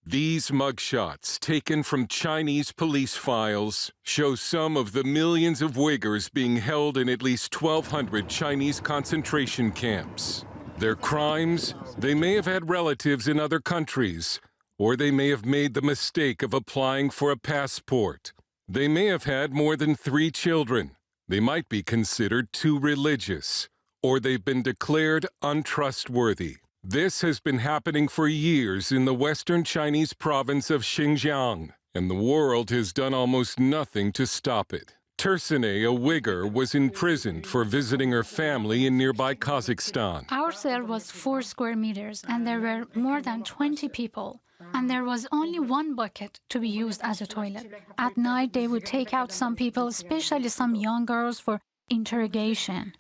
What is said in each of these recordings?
These mugshots, taken from Chinese police files, show some of the millions of Uyghurs being held in at least 1,200 Chinese concentration camps. Their crimes? They may have had relatives in other countries, or they may have made the mistake of applying for a passport. They may have had more than 3 children. They might be considered too religious, or they've been declared untrustworthy. This has been happening for years in the western Chinese province of Xinjiang, and the world has done almost nothing to stop it. Tursunay, a Uyghur, was imprisoned for visiting her family in nearby Kazakhstan. Our cell was 4 square meters, and there were more than 20 people. And there was only one bucket to be used as a toilet. At night, they would take out some people, especially some young girls, for interrogation.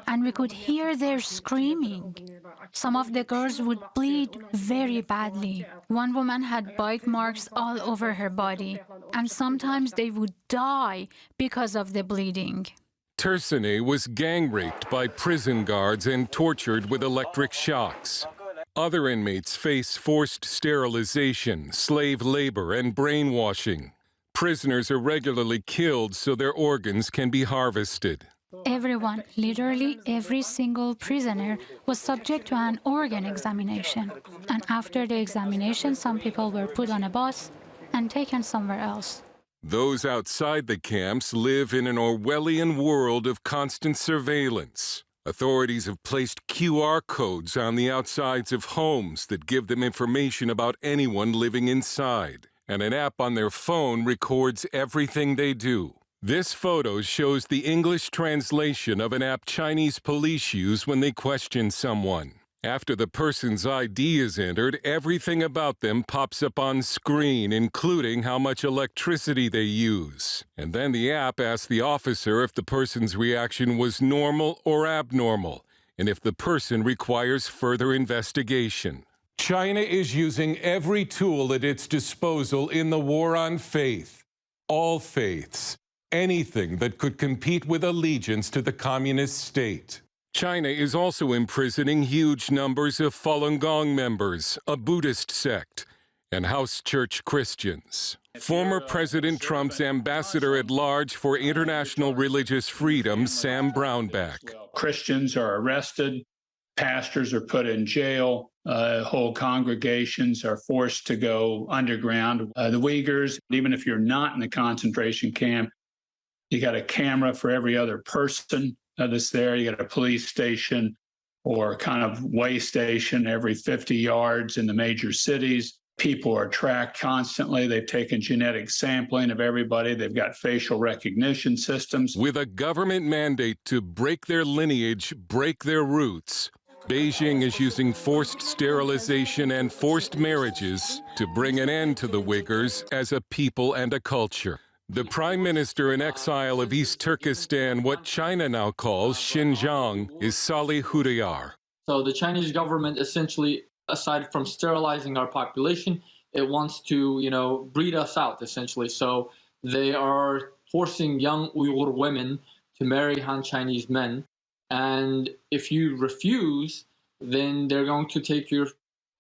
And we could hear their screaming. Some of the girls would bleed very badly. One woman had bite marks all over her body, and sometimes they would die because of the bleeding. Tursunay was gang-raped by prison guards and tortured with electric shocks. Other inmates face forced sterilization, slave labor, and brainwashing. Prisoners are regularly killed so their organs can be harvested. Everyone, literally every single prisoner, was subject to an organ examination. And after the examination, some people were put on a bus and taken somewhere else. Those outside the camps live in an Orwellian world of constant surveillance. Authorities have placed QR codes on the outsides of homes that give them information about anyone living inside. And an app on their phone records everything they do. This photo shows the English translation of an app Chinese police use when they question someone. After the person's ID is entered, everything about them pops up on screen, including how much electricity they use. And then the app asks the officer if the person's reaction was normal or abnormal, and if the person requires further investigation. China is using every tool at its disposal in the war on faith. All faiths. Anything that could compete with allegiance to the communist state. China is also imprisoning huge numbers of Falun Gong members, a Buddhist sect, and house church Christians. Former President Trump's ambassador-at-large for international religious freedom, Sam Brownback. Christians are arrested, pastors are put in jail, whole congregations are forced to go underground. The Uyghurs, even if you're not in the concentration camp, you got a camera for every other person that's there. You got a police station or kind of way station every 50 yards in the major cities. People are tracked constantly. They've taken genetic sampling of everybody. They've got facial recognition systems. With a government mandate to break their lineage, break their roots, Beijing is using forced sterilization and forced marriages to bring an end to the Uyghurs as a people and a culture. The prime minister in exile of East Turkestan, what China now calls Xinjiang, is Salih Hudayar. So the Chinese government essentially, aside from sterilizing our population, it wants to, breed us out, essentially. So they are forcing young Uyghur women to marry Han Chinese men. And if you refuse, then they're going to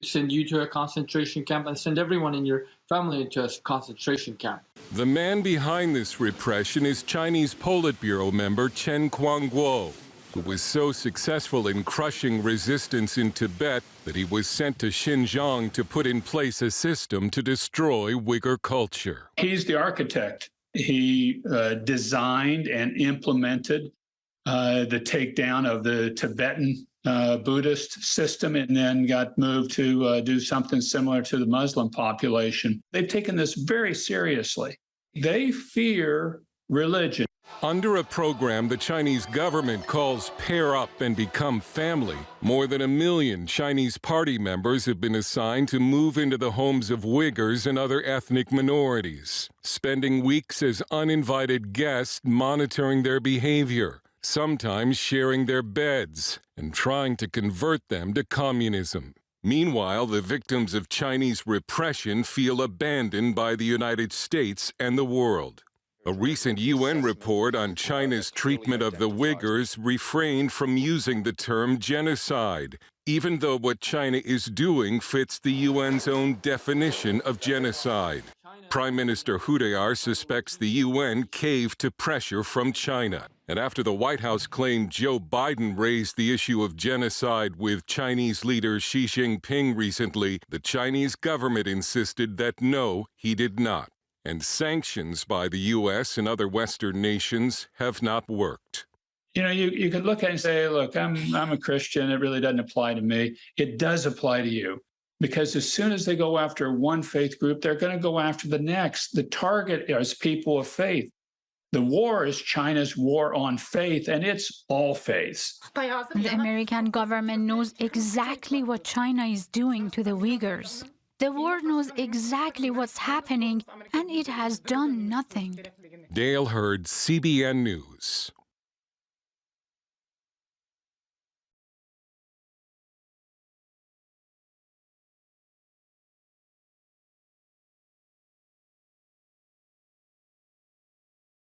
send you to a concentration camp and send everyone in your family into a concentration camp. The man behind this repression is Chinese Politburo member Chen Quanguo, who was so successful in crushing resistance in Tibet that he was sent to Xinjiang to put in place a system to destroy Uyghur culture. He's the architect. He designed and implemented the takedown of the Tibetan Buddhist system, and then got moved to do something similar to the Muslim population. They've taken this very seriously. They fear religion. Under a program the Chinese government calls Pair Up and Become Family, more than 1 million Chinese party members have been assigned to move into the homes of Uyghurs and other ethnic minorities, spending weeks as uninvited guests monitoring their behavior, sometimes sharing their beds, and trying to convert them to communism. Meanwhile, the victims of Chinese repression feel abandoned by the United States and the world. A recent UN report on China's treatment of the Uyghurs refrained from using the term genocide, even though what China is doing fits the UN's own definition of genocide. Prime Minister Hudayar suspects the UN caved to pressure from China. And after the White House claimed Joe Biden raised the issue of genocide with Chinese leader Xi Jinping recently, the Chinese government insisted that no, he did not. And sanctions by the U.S. and other Western nations have not worked. You know, you could look at it and say, look, I'm a Christian. It really doesn't apply to me. It does apply to you. Because as soon as they go after one faith group, they're going to go after the next. The target is people of faith. The war is China's war on faith, and it's all faiths. The American government knows exactly what China is doing to the Uyghurs. The war knows exactly what's happening, and it has done nothing. Dale Hurd, CBN News.